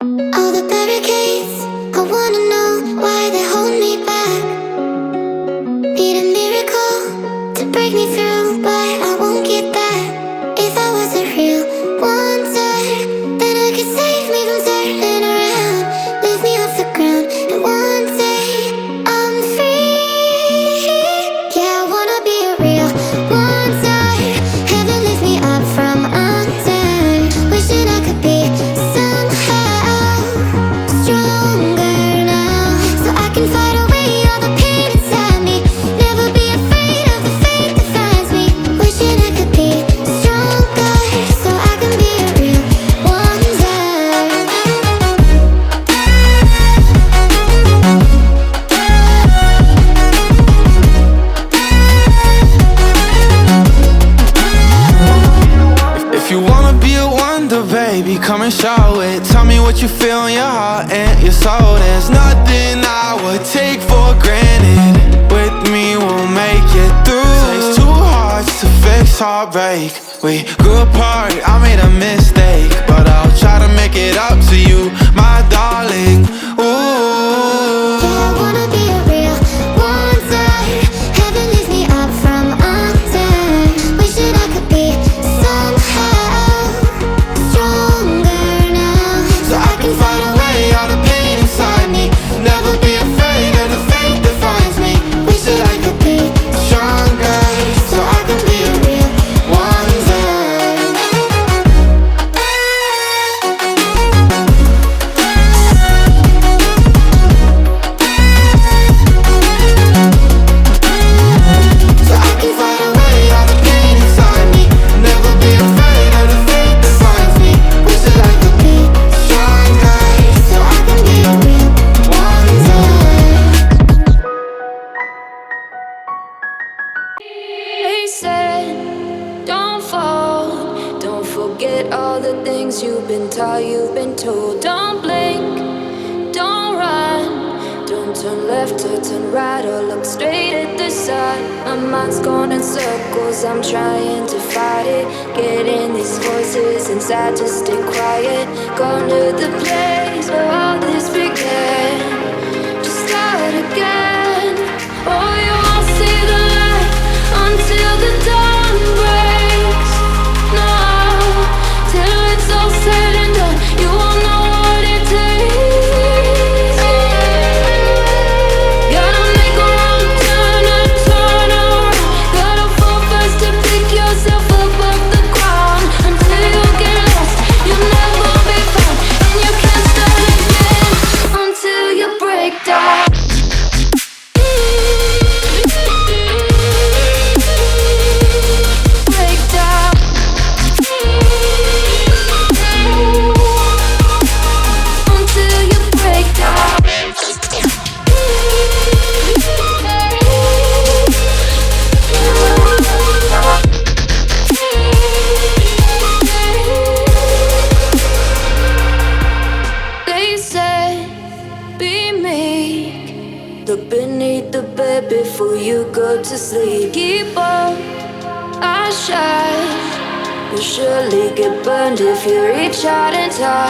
All the barricades, I wanna know why they hold me back. Need a miracle to break me through, but I won't get that. If I was a real wonder, then I could save me from turning around, lift me off the ground, and one day I'm free. Yeah, I wanna be a real wonder. Heaven lift me up from under. Wishing I could be somehow stronger now, so I can fight away all the pain inside me. Never be afraid of the fate that finds me. Wishing I could be stronger, so I can be a real wonder. If you wanna be a wonder, baby, come and show it. Tell me what you feel in your heart and your soul. There's nothing I would take for granted. With me, we'll make it through. Takes two hearts to fix heartbreak. We grew apart, I made a mistake, but I'll try to make it up to you, my darling. Ooh. Yeah, I wanna be a real wonder. Heaven lifts me up from under. Wishing I could be somehow stronger now, So I can fight away all the pain inside me. Never be afraid of the fate that finds me. wish that I could be Stronger, so I can be a real wonder. so I can fight away all the pain inside me. Never be afraid of the fate that finds me. Wish that I could be stronger, so I can be a real wonder. They said, don't fall. Don't forget all the things you've been taught, you've been told. Don't blink, don't run. Don't turn left or turn right or look straight at the sun. My mind's going in circles, I'm trying to fight it. Getting these voices inside to stay quiet. Gone to the place where all this began. Just start again. Oh, you won't see the light until the dawn breaks. No, till it's all said and done, you won't know what it takes. Gotta make a wrong turn and turn around. Gotta fall fast to pick yourself up off the ground. Until you get lost, you'll never be found, and you can't start again until you break down. Break down. Until you break down. They said, be meek. Look beneath the bed before you go to sleep. Keep on, I shine. You'll surely get burned if you reach out and touch.